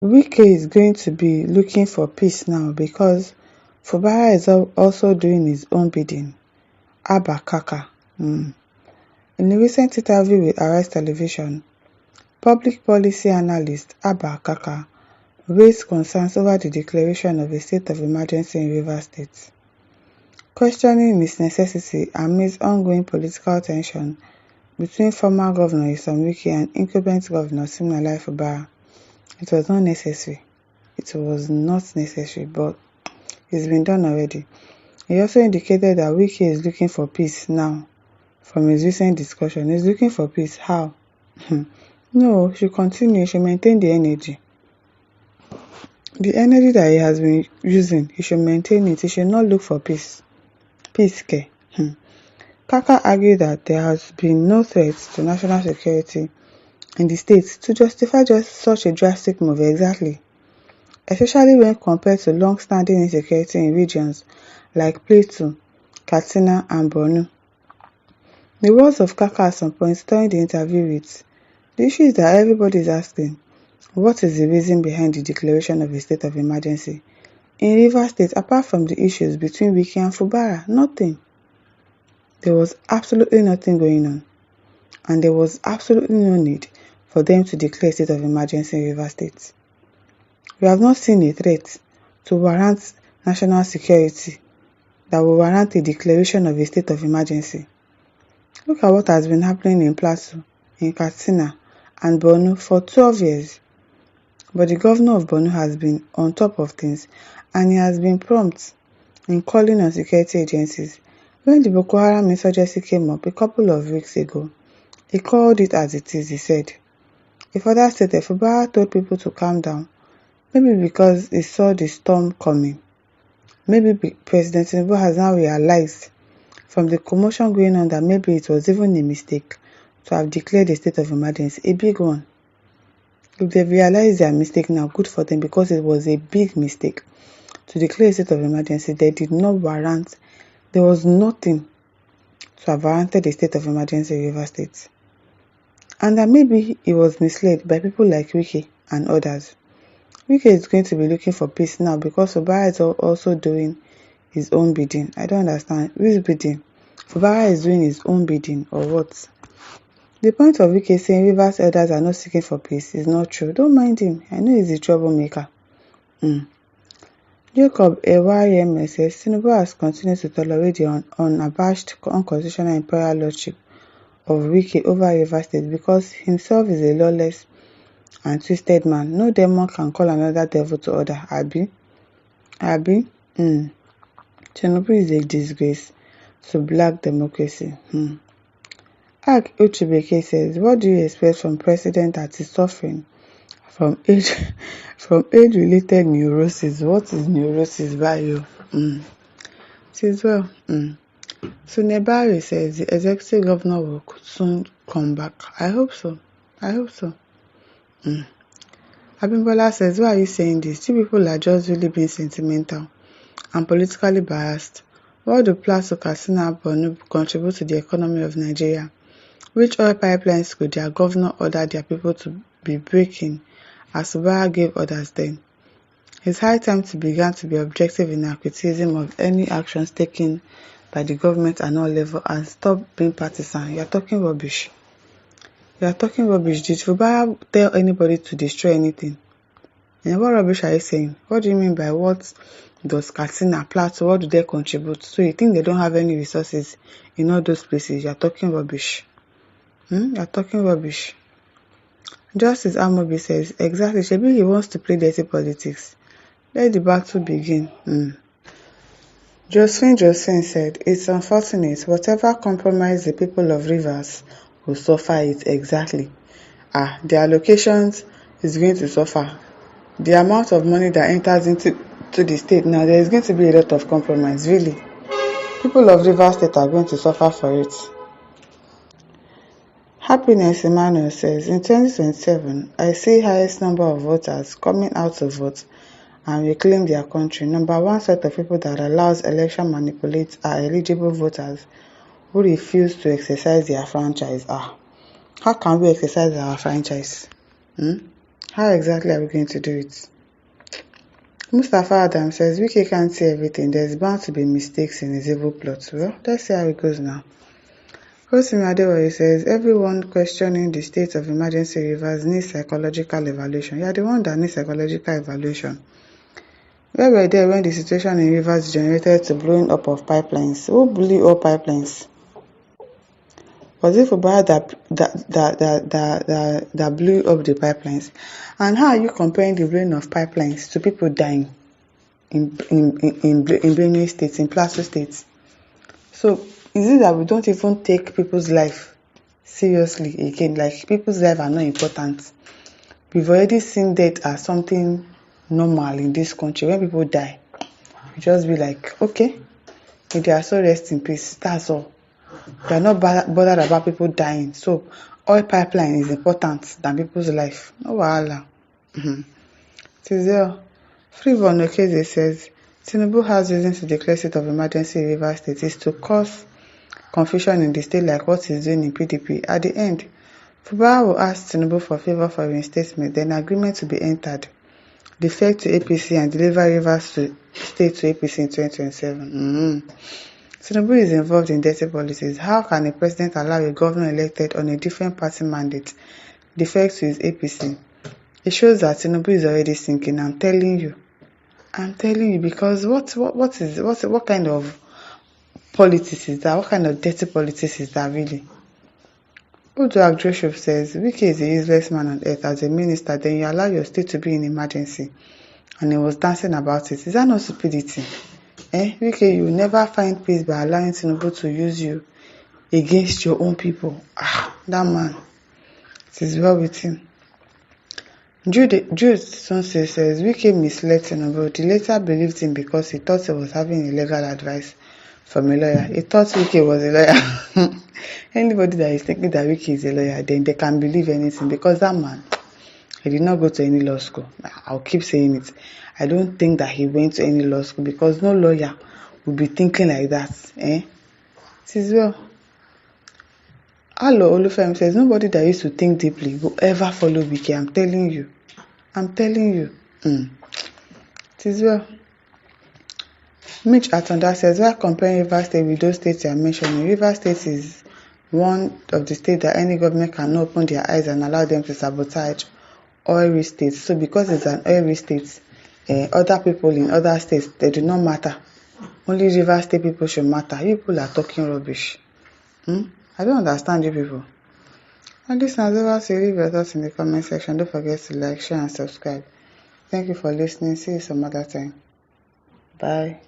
Wike is going to be looking for peace now because Fubara is also doing his own bidding. Abba Kaka. In a recent interview with Arise Television, public policy analyst Abba Kaka raised concerns over the declaration of a state of emergency in Rivers State, questioning its necessity amidst ongoing political tension between former Governor Nyesom Wike and incumbent Governor Siminalayi Fubara. It was not necessary. But it's been done already. He also indicated that Wike is looking for peace now. From his recent discussion, he's looking for peace. How? No, he should continue. He should maintain the energy. The energy that he has been using, he should maintain it. He should not look for peace. Peace care. Kaka argued that there has been no threat to national security in the state to justify just such a drastic move. Exactly. Especially when compared to long-standing insecurity in regions like Plateau, Katsina, and Borno. The words of Kaka at some point during the interview with, the issue is that everybody is asking, what is the reason behind the declaration of a state of emergency? In Rivers State, apart from the issues between Wike and Fubara, nothing. There was absolutely nothing going on. And there was absolutely no need for them to declare a state of emergency in Rivers State. We have not seen a threat to warrant national security that will warrant a declaration of a state of emergency. Look at what has been happening in Plateau, in Katsina, and Borno for 12 years. But the governor of Borno has been on top of things, and he has been prompt in calling on security agencies. When the Boko Haram insurgency came up a couple of weeks ago, he called it as it is, he said. He further stated Fubara told people to calm down, maybe because he saw the storm coming. Maybe President Tinubu has now realized from the commotion going on that maybe it was even a mistake to have declared a state of emergency, a big one. If they realize their mistake now, good for them, because it was a big mistake to declare a state of emergency. They did not warrant, there was nothing to have warranted a state of emergency in Rivers State. And that maybe he was misled by people like Wike and others. Wike is going to be looking for peace now because Fubara is also doing his own bidding. I don't understand. Who is bidding? Fubara is doing his own bidding or what? The point of Wike saying Rivers elders are not seeking for peace is not true. Don't mind him. I know he's a troublemaker. Jacob Ewayeme says Tinubu has continued to tolerate the unabashed unconstitutional imperial lordship of Wike over Rivers State because himself is a lawless and twisted man. No demon can call another devil to order. Abi? Tinubu is a disgrace to black democracy. Ak Uchibeke says, what do you expect from president that is suffering from age-related neurosis? What is neurosis by you? Says well. Sunebari says the executive governor will soon come back. I hope so. Abimbola says, why are you saying this? You people are just really being sentimental and politically biased. What do Plateau, Katsina, Borno contribute to the economy of Nigeria? Which oil pipelines could their governor order their people to be breaking as Fubara gave orders then? It's high time to begin to be objective in our criticism of any actions taken by the government at all levels and stop being partisan. You are talking rubbish. Did Fubara tell anybody to destroy anything? And what rubbish are you saying? What do you mean by what does Katsina, Plateau, what do they contribute? So you think they don't have any resources in all those places? You are talking rubbish. Justice Amobi says, exactly, Shebi he wants to play dirty politics. Let the battle begin. Josephine said, it's unfortunate. Whatever compromise the people of Rivers will suffer it exactly. The allocations is going to suffer. The amount of money that enters into the state now, there is going to be a lot of compromise, really. People of Rivers State are going to suffer for it. Happiness Emmanuel says, in 2027, I see highest number of voters coming out to vote and reclaim their country. Number one set of people that allows election manipulate are eligible voters who refuse to exercise their franchise. How can we exercise our franchise? How exactly are we going to do it? Mustafa Adam says Wike can't see everything. There's bound to be mistakes in his evil plot. Well, let's see how it goes now. Rosimi Adewoye says everyone questioning the state of emergency rivers needs psychological evaluation. You are the one that needs psychological evaluation. Where were there when the situation in rivers degenerated to blowing up of pipelines? Who blew up pipelines? Was it Fubara that blew up the pipelines? And how are you comparing the blowing of pipelines to people dying in Benue State, in Plateau State? So is it that we don't even take people's life seriously again? Like people's life are not important. We've already seen death as something normal in this country. When people die, we just be like, okay, if they are so rest in peace, that's all. We are not bothered about people dying. So oil pipeline is important than people's life. No wahala. Tizel Freeborn Okeze says Tinubu has reasons to declare state of emergency in Rivers State is to cause confusion in the state like what he's doing in PDP. At the end, Fubara will ask Tinubu for favor for reinstatement, then agreement to be entered. Defect to APC and deliver Rivers State to APC in 2027. Tinubu is involved in dirty policies. How can a president allow a governor elected on a different party mandate defect to his APC? It shows that Tinubu is already sinking. I'm telling you, because what kind of politics is that? What kind of dirty politics is that really? Uduak Joshua says, Wike is a useless man on earth. As a minister, then you allow your state to be in emergency. And he was dancing about it. Is that not stupidity? Wike, you will never find peace by allowing Tinubu to use you against your own people. That man. It is well with him. Jude Sonse says, Wike misled Tinubu. The later believed him because he thought he was having illegal advice from a lawyer. He thought Wike was a lawyer. Anybody that is thinking that Wike is a lawyer, then they can believe anything because that man, he did not go to any law school. I'll keep saying it. I don't think that he went to any law school because no lawyer would be thinking like that. It is well. Hello, Olufem says, nobody that used to think deeply will ever follow Wike. I'm telling you. It is well. Mitch Atonda says, while comparing Rivers State with those states you are mentioning, Rivers State is one of the states that any government can open their eyes and allow them to sabotage oil-rich states. So because it's an oil-rich state, other people in other states, they do not matter. Only Rivers State people should matter. You people are talking rubbish. I don't understand you people. And this is over. So leave your thoughts in the comment section. Don't forget to like, share, and subscribe. Thank you for listening. See you some other time. Bye.